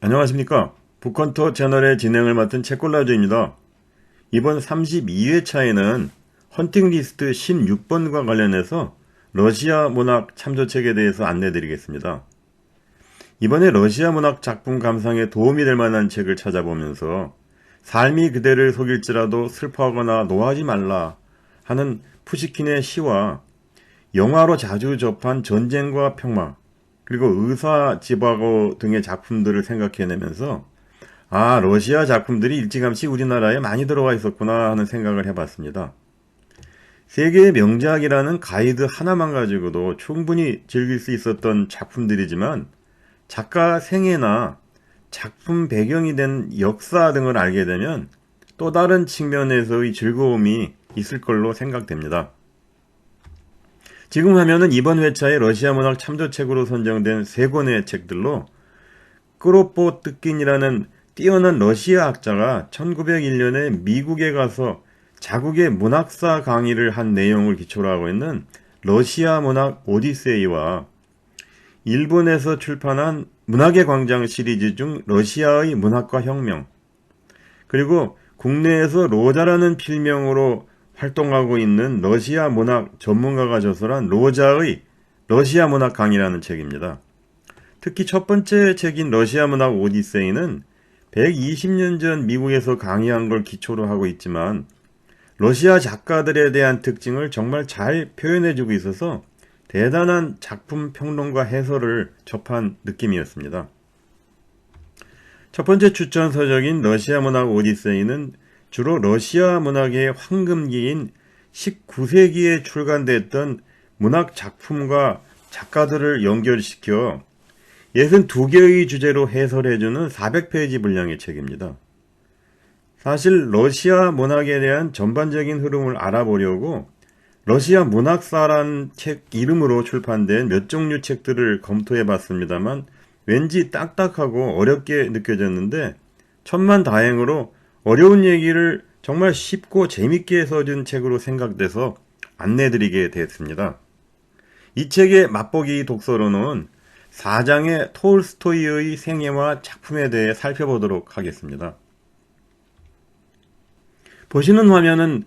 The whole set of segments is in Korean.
안녕하십니까. 북헌터 채널의 진행을 맡은 책골라주입니다. 이번 32회차에는 헌팅리스트 16번과 관련해서 러시아 문학 참조책에 대해서 안내드리겠습니다. 이번에 러시아 문학 작품 감상에 도움이 될 만한 책을 찾아보면서 삶이 그대를 속일지라도 슬퍼하거나 노하지 말라 하는 푸시킨의 시와 영화로 자주 접한 전쟁과 평화, 그리고 의사 지바고 등의 작품들을 생각해내면서 러시아 작품들이 일찌감치 우리나라에 많이 들어와 있었구나 하는 생각을 해봤습니다. 세계의 명작이라는 가이드 하나만 가지고도 충분히 즐길 수 있었던 작품들이지만 작가 생애나 작품 배경이 된 역사 등을 알게 되면 또 다른 측면에서의 즐거움이 있을 걸로 생각됩니다. 지금 화면은 이번 회차의 러시아 문학 참조책으로 선정된 3권의 책들로 크로포트킨이라는 뛰어난 러시아 학자가 1901년에 미국에 가서 자국의 문학사 강의를 한 내용을 기초로 하고 있는 러시아 문학 오디세이와 일본에서 출판한 문학의 광장 시리즈 중 러시아의 문학과 혁명, 그리고 국내에서 로자라는 필명으로 활동하고 있는 러시아 문학 전문가가 저술한 로자의 러시아 문학 강의라는 책입니다. 특히 첫 번째 책인 러시아 문학 오디세이는 120년 전 미국에서 강의한 걸 기초로 하고 있지만 러시아 작가들에 대한 특징을 정말 잘 표현해주고 있어서 대단한 작품 평론과 해설을 접한 느낌이었습니다. 첫 번째 추천 서적인 러시아 문학 오디세이는 주로 러시아 문학의 황금기인 19세기에 출간됐던 문학 작품과 작가들을 연결시켜 62개의 주제로 해설해주는 400페이지 분량의 책입니다. 사실 러시아 문학에 대한 전반적인 흐름을 알아보려고 러시아 문학사란 책 이름으로 출판된 몇 종류 책들을 검토해봤습니다만 왠지 딱딱하고 어렵게 느껴졌는데 천만다행으로 어려운 얘기를 정말 쉽고 재밌게 써준 책으로 생각돼서 안내드리게 됐습니다. 이 책의 맛보기 독서로는 4장의 톨스토이의 생애와 작품에 대해 살펴보도록 하겠습니다. 보시는 화면은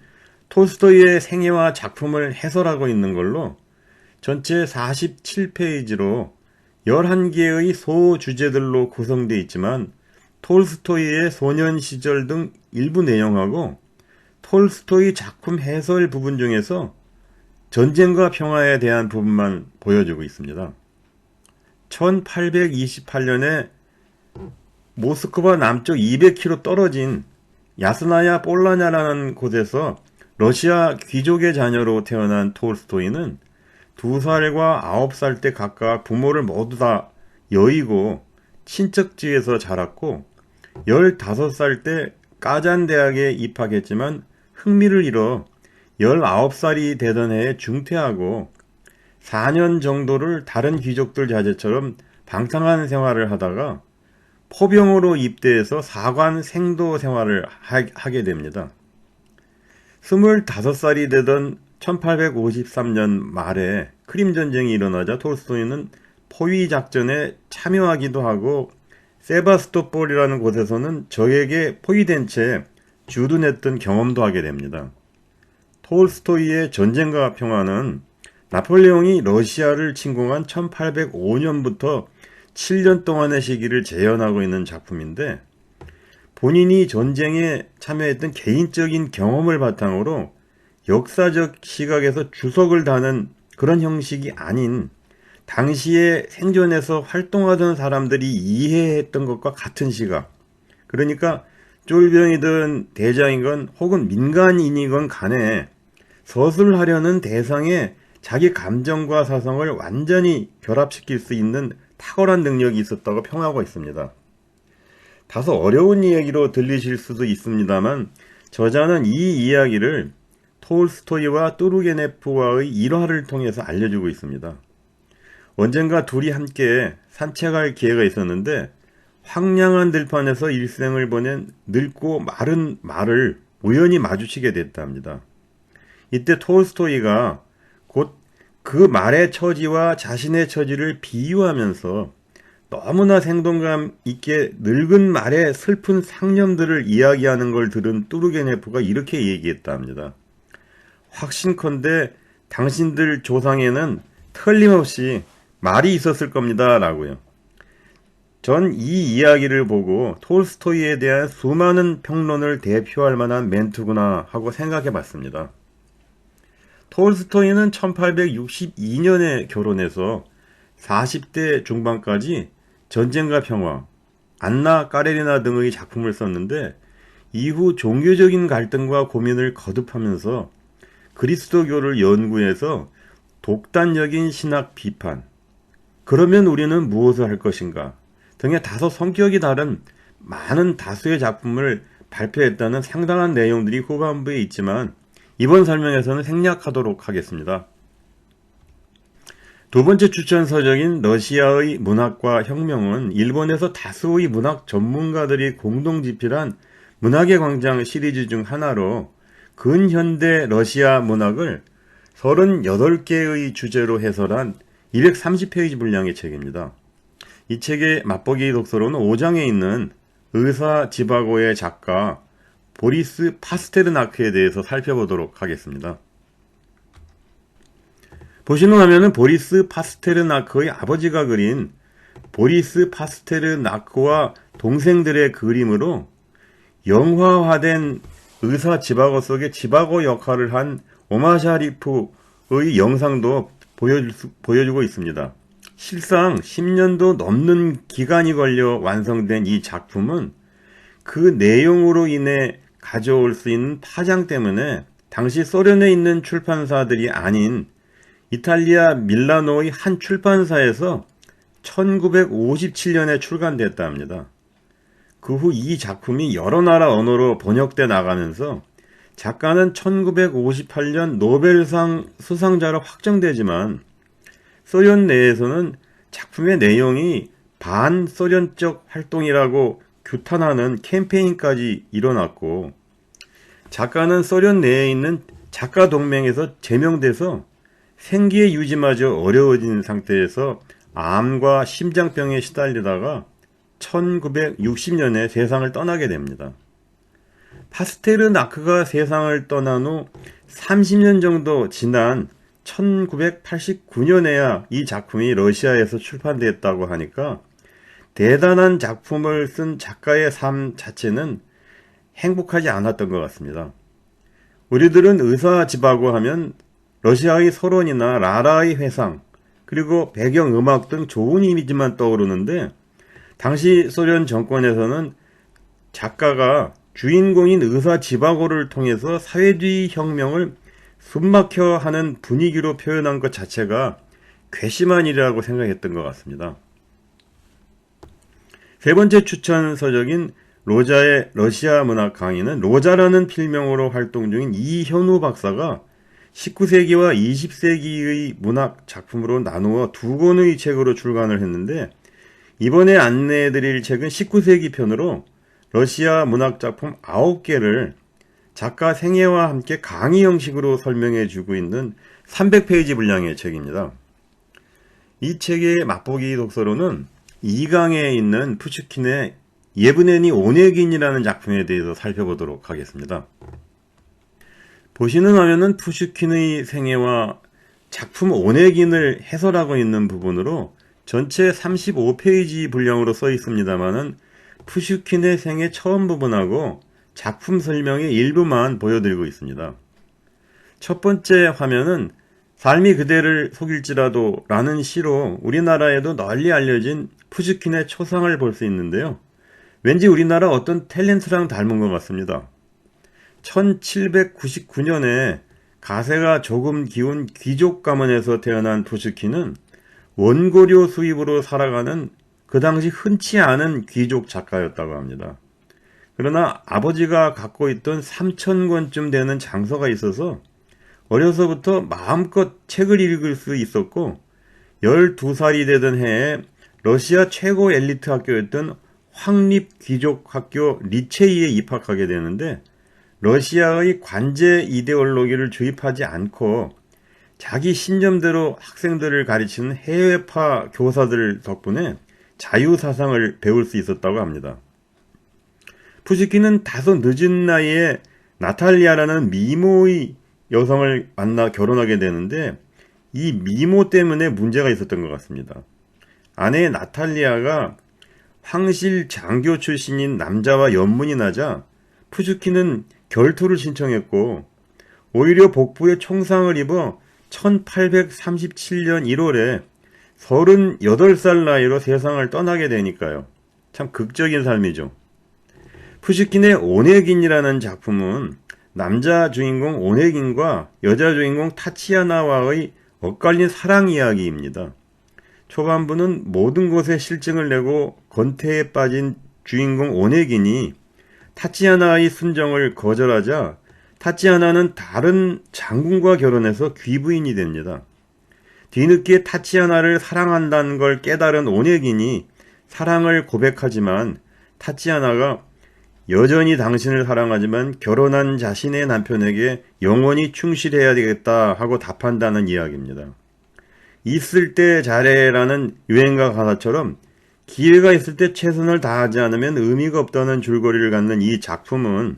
톨스토이의 생애와 작품을 해설하고 있는 걸로 전체 47페이지로 11개의 소주제들로 구성되어 있지만 톨스토이의 소년 시절 등 일부 내용하고 톨스토이 작품 해설 부분 중에서 전쟁과 평화에 대한 부분만 보여주고 있습니다. 1828년에 모스크바 남쪽 200km 떨어진 야스나야 볼라냐라는 곳에서 러시아 귀족의 자녀로 태어난 톨스토이는 2살과 9살 때 각각 부모를 모두 다 여의고 친척집에서 자랐고 15살 때 까잔 대학에 입학했지만 흥미를 잃어 19살이 되던 해에 중퇴하고 4년 정도를 다른 귀족들 자제처럼 방탕한 생활을 하다가 포병으로 입대해서 사관 생도 생활을 하게 됩니다. 25살이 되던 1853년 말에 크림 전쟁이 일어나자 톨스토이는 포위 작전에 참여하기도 하고 세바스토폴이라는 곳에서는 적에게 포위된 채 주둔했던 경험도 하게 됩니다. 톨스토이의 전쟁과 평화는 나폴레옹이 러시아를 침공한 1805년부터 7년 동안의 시기를 재현하고 있는 작품인데 본인이 전쟁에 참여했던 개인적인 경험을 바탕으로 역사적 시각에서 주석을 다는 그런 형식이 아닌 당시에 생존해서 활동하던 사람들이 이해했던 것과 같은 시각, 그러니까 쫄병이든 대장이건 혹은 민간인이건 간에 서술하려는 대상에 자기 감정과 사성을 완전히 결합시킬 수 있는 탁월한 능력이 있었다고 평하고 있습니다. 다소 어려운 이야기로 들리실 수도 있습니다만 저자는 이 이야기를 톨스토이와 뚜르게네프와의 일화를 통해서 알려주고 있습니다. 언젠가 둘이 함께 산책할 기회가 있었는데 황량한 들판에서 일생을 보낸 늙고 마른 말을 우연히 마주치게 됐답니다. 이때 톨스토이가 곧 그 말의 처지와 자신의 처지를 비유하면서 너무나 생동감 있게 늙은 말의 슬픈 상념들을 이야기하는 걸 들은 뚜르게네프가 이렇게 얘기했다 합니다. 확신컨대 당신들 조상에는 틀림없이 말이 있었을 겁니다. 라고요. 전 이 이야기를 보고 톨스토이에 대한 수많은 평론을 대표할 만한 멘트구나 하고 생각해 봤습니다. 톨스토이는 1862년에 결혼해서 40대 중반까지 전쟁과 평화, 안나 까레리나 등의 작품을 썼는데 이후 종교적인 갈등과 고민을 거듭하면서 그리스도교를 연구해서 독단적인 신학 비판, 그러면 우리는 무엇을 할 것인가 등의 다소 성격이 다른 많은 다수의 작품을 발표했다는 상당한 내용들이 후반부에 있지만 이번 설명에서는 생략하도록 하겠습니다. 두 번째 추천 서적인 러시아의 문학과 혁명은 일본에서 다수의 문학 전문가들이 공동 집필한 문학의 광장 시리즈 중 하나로 근현대 러시아 문학을 38개의 주제로 해설한 230페이지 분량의 책입니다. 이 책의 맛보기 독서로는 5장에 있는 의사 지바고의 작가 보리스 파스테르나크에 대해서 살펴보도록 하겠습니다. 보시는 화면은 보리스 파스테르나크의 아버지가 그린 보리스 파스테르나크와 동생들의 그림으로 영화화된 의사 지바고 속의 지바고 역할을 한 오마샤리프의 영상도 보여주고 있습니다. 실상 10년도 넘는 기간이 걸려 완성된 이 작품은 그 내용으로 인해 가져올 수 있는 파장 때문에 당시 소련에 있는 출판사들이 아닌 이탈리아 밀라노의 한 출판사에서 1957년에 출간됐다 합니다. 그 후 이 작품이 여러 나라 언어로 번역돼 나가면서 작가는 1958년 노벨상 수상자로 확정되지만 소련 내에서는 작품의 내용이 반소련적 활동이라고 규탄하는 캠페인까지 일어났고 작가는 소련 내에 있는 작가 동맹에서 제명돼서 생계의 유지마저 어려워진 상태에서 암과 심장병에 시달리다가 1960년에 세상을 떠나게 됩니다. 파스테르나크가 세상을 떠난 후 30년 정도 지난 1989년에야 이 작품이 러시아에서 출판되었다고 하니까 대단한 작품을 쓴 작가의 삶 자체는 행복하지 않았던 것 같습니다. 우리들은 의사 지바고 하면 러시아의 서론이나 라라의 회상, 그리고 배경음악 등 좋은 이미지만 떠오르는데 당시 소련 정권에서는 작가가 주인공인 의사 지바고를 통해서 사회주의 혁명을 숨막혀 하는 분위기로 표현한 것 자체가 괘씸한 일이라고 생각했던 것 같습니다. 세 번째 추천 서적인 로자의 러시아 문학 강의는 로자라는 필명으로 활동 중인 이현우 박사가 19세기와 20세기의 문학 작품으로 나누어 두 권의 책으로 출간을 했는데 이번에 안내해드릴 책은 19세기 편으로 러시아 문학 작품 9개를 작가 생애와 함께 강의 형식으로 설명해주고 있는 300페이지 분량의 책입니다. 이 책의 맛보기 독서로는 2강에 있는 푸슈킨의 예브네니 오네긴이라는 작품에 대해서 살펴보도록 하겠습니다. 보시는 화면은 푸슈킨의 생애와 작품 오네긴을 해설하고 있는 부분으로 전체 35페이지 분량으로 써 있습니다만은 푸슈킨의 생애 처음 부분하고 작품 설명의 일부만 보여드리고 있습니다. 첫 번째 화면은 삶이 그대를 속일지라도 라는 시로 우리나라에도 널리 알려진 푸슈킨의 초상을 볼 수 있는데요. 왠지 우리나라 어떤 탤런트랑 닮은 것 같습니다. 1799년에 가세가 조금 기운 귀족 가문에서 태어난 푸슈킨은 원고료 수입으로 살아가는 그 당시 흔치 않은 귀족 작가였다고 합니다. 그러나 아버지가 갖고 있던 3,000권쯤 되는 장서가 있어서 어려서부터 마음껏 책을 읽을 수 있었고 12살이 되던 해에 러시아 최고 엘리트 학교였던 황립 귀족 학교 리체이에 입학하게 되는데 러시아의 관제 이데올로기를 주입하지 않고 자기 신념대로 학생들을 가르치는 해외파 교사들 덕분에 자유사상을 배울 수 있었다고 합니다. 푸시킨은 다소 늦은 나이에 나탈리아라는 미모의 여성을 만나 결혼하게 되는데 이 미모 때문에 문제가 있었던 것 같습니다. 아내 나탈리아가 황실 장교 출신인 남자와 연문이 나자 푸시킨은 결투를 신청했고 오히려 복부에 총상을 입어 1837년 1월에 38살 나이로 세상을 떠나게 되니까요. 참 극적인 삶이죠. 푸시킨의 오네긴이라는 작품은 남자 주인공 오네긴과 여자 주인공 타치아나와의 엇갈린 사랑 이야기입니다. 초반부는 모든 것에 실증을 내고 건태에 빠진 주인공 오네긴이 타치아나의 순정을 거절하자 타치아나는 다른 장군과 결혼해서 귀부인이 됩니다. 뒤늦게 타치아나를 사랑한다는 걸 깨달은 오네긴이 사랑을 고백하지만 타치아나가 여전히 당신을 사랑하지만 결혼한 자신의 남편에게 영원히 충실해야 되겠다 하고 답한다는 이야기입니다. 있을 때 잘해라는 유행가 가사처럼 기회가 있을 때 최선을 다하지 않으면 의미가 없다는 줄거리를 갖는 이 작품은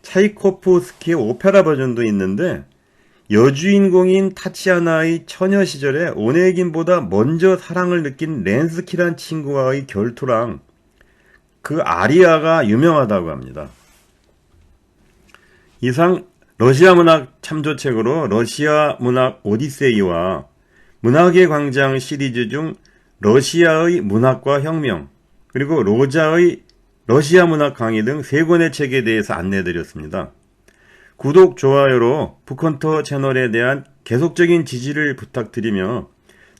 차이코프스키의 오페라 버전도 있는데 여주인공인 타치아나의 처녀 시절에 오네긴보다 먼저 사랑을 느낀 렌스키란 친구와의 결투랑 그 아리아가 유명하다고 합니다. 이상 러시아 문학 참조책으로 러시아 문학 오디세이와 문학의 광장 시리즈 중 러시아의 문학과 혁명, 그리고 로자의 러시아 문학 강의 등 3권의 책에 대해서 안내해드렸습니다. 구독, 좋아요로 북헌터 채널에 대한 계속적인 지지를 부탁드리며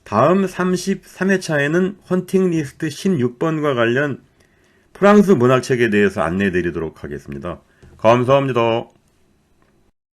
다음 33회차에는 헌팅 리스트 16번과 관련 프랑스 문학책에 대해서 안내해드리도록 하겠습니다. 감사합니다.